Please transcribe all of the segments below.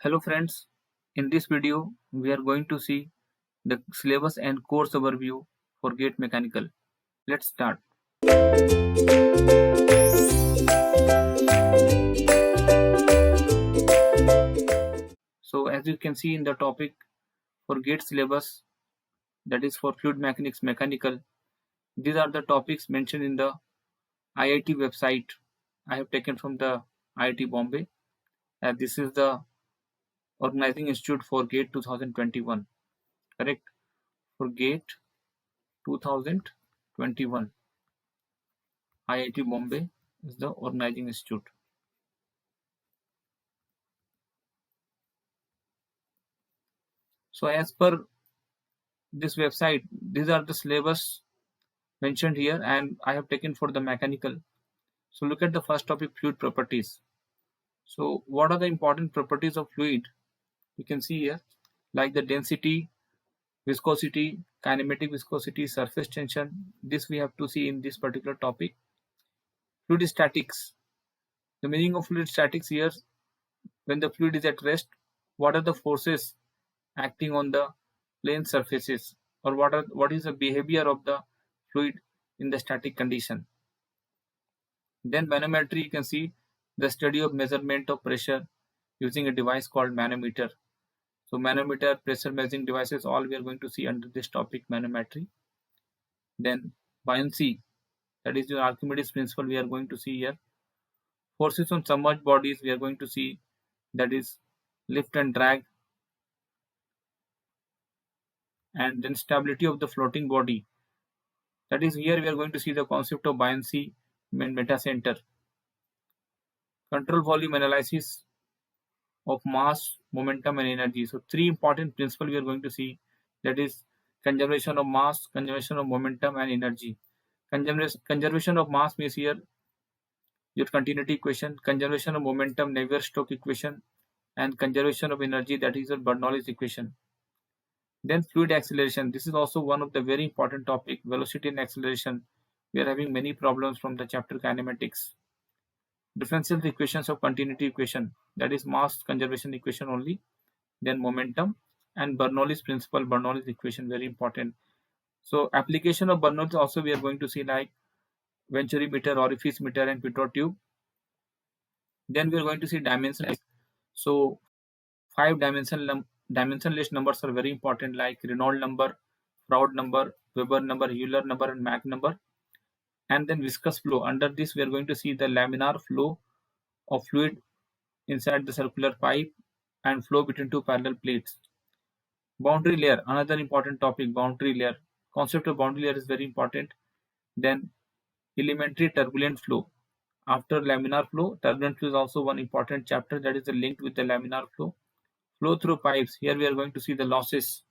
Hello friends, in this video we are going to see the syllabus and course overview for GATE Mechanical. Let's start. So as you can see in the topic for GATE syllabus, that is for Fluid Mechanics Mechanical, these are the topics mentioned in the IIT website. I have taken from the IIT Bombay. This is the organizing institute for GATE 2021, correct? For GATE 2021. IIT Bombay is the organizing institute. So as per this website, these are the syllabus mentioned here and I have taken for the mechanical. So look at the first topic, fluid properties. So what are the important properties of fluid? You can see here like the density, viscosity, kinematic viscosity, surface tension. This we have to see in this particular topic. Fluid statics. The meaning of fluid statics here, when the fluid is at rest, what are the forces acting on the plane surfaces, or what is the behavior of the fluid in the static condition. Then manometry, you can see the study of measurement of pressure using a device called manometer. So manometer, pressure measuring devices, all we are going to see under this topic, manometry. Then buoyancy, that is your Archimedes principle, we are going to see here. Forces on submerged bodies, we are going to see, that is lift and drag. And then stability of the floating body, that is here we are going to see the concept of buoyancy and meta center. Control volume analysis of mass, momentum and energy. So three important principles we are going to see, that is conservation of mass, conservation of momentum and energy. Conservation of mass means here your continuity equation, conservation of momentum, Navier-Stokes equation, and conservation of energy, that is your Bernoulli's equation. Then fluid acceleration, this is also one of the very important topic, velocity and acceleration. We are having many problems from the chapter kinematics. Differential equations of continuity equation, that is mass conservation equation only, then momentum and Bernoulli's principle, Bernoulli's equation, very important. So application of Bernoulli also we are going to see, like Venturi meter, orifice meter and Pitot tube. Then we are going to see dimension. So 5 dimensionless numbers are very important, like Reynolds number, Froude number, Weber number, Euler number and Mach number. And then viscous flow, under this we are going to see the laminar flow of fluid inside the circular pipe and flow between two parallel plates. Boundary layer, another important topic, boundary layer. Concept of boundary layer is very important. Then elementary turbulent flow. After laminar flow, turbulent flow is also one important chapter, that is linked with the laminar flow. Flow through pipes, here we are going to see the losses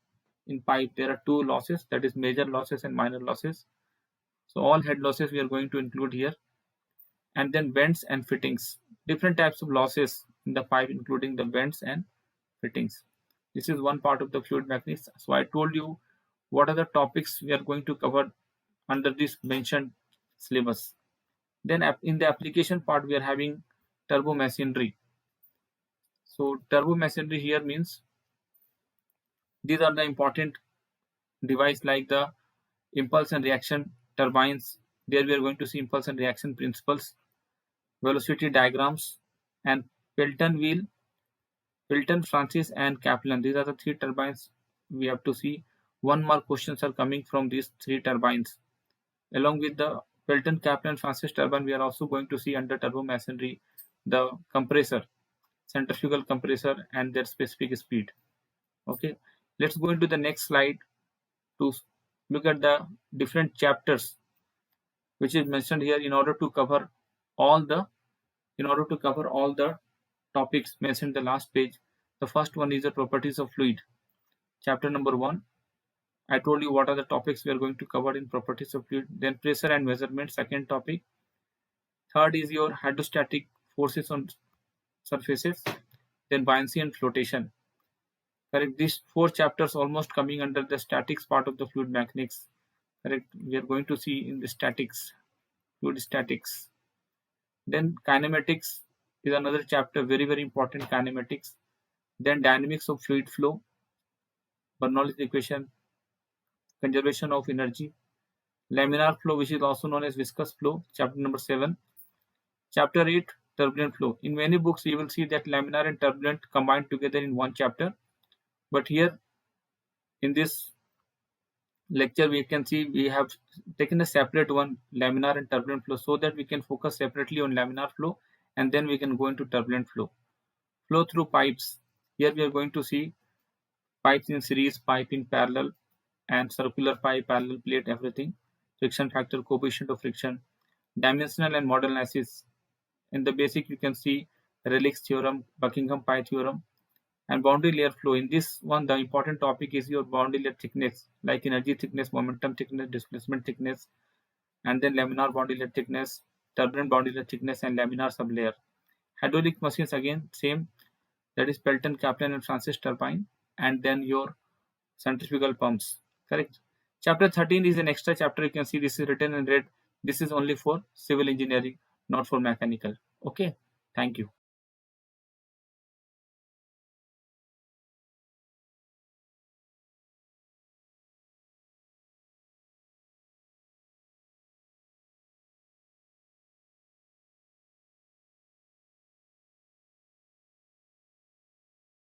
in pipe. There are two losses, that is major losses and minor losses. So all head losses we are going to include here. And then bends and fittings, different types of losses in the pipe, including the bends and fittings. This is one part of the fluid mechanics. So I told you what are the topics we are going to cover under this mentioned syllabus. Then in the application part, we are having turbo machinery. So turbo machinery here means these are the important device, like the impulse and reaction turbines. There we are going to see impulse and reaction principles, velocity diagrams, and Pelton wheel, Pelton, Francis, and Kaplan. These are the three turbines we have to see. 1 mark questions are coming from these three turbines. Along with the Pelton, Kaplan, Francis turbine, we are also going to see under turbo masonry the compressor, centrifugal compressor, and their specific speed. Okay, let's go into the next slide to look at the different chapters which is mentioned here in order to cover all the topics mentioned in the last page. The first one is the properties of fluid. Chapter number 1. I told you what are the topics we are going to cover in properties of fluid. Then pressure and measurement, second topic. Third is your hydrostatic forces on surfaces. Then buoyancy and flotation. Correct. These 4 chapters almost coming under the statics part of the fluid mechanics. Correct. We are going to see in the statics, fluid statics. Then kinematics is another chapter, very important, kinematics. Then dynamics of fluid flow, Bernoulli's equation, conservation of energy, laminar flow, which is also known as viscous flow, chapter number 7. Chapter 8, turbulent flow. In many books, you will see that laminar and turbulent combined together in one chapter. But here, in this lecture, we can see we have taken a separate one, laminar and turbulent flow, so that we can focus separately on laminar flow, and then we can go into turbulent flow. Flow through pipes. Here we are going to see pipes in series, pipe in parallel, and circular pipe, parallel plate, everything. Friction factor, coefficient of friction, dimensional and model analysis. In the basic, you can see Rayleigh's theorem, Buckingham Pi theorem, and boundary layer flow. In this one, the important topic is your boundary layer thickness, like energy thickness, momentum thickness, displacement thickness, and then laminar boundary layer thickness, turbulent boundary layer thickness, and laminar sublayer. Hydraulic machines, again same, that is Pelton, Kaplan, and Francis turbine, and then your centrifugal pumps. Correct. Chapter 13 is an extra chapter. You can see this is written in red. This is only for civil engineering, not for mechanical. Okay. Thank you.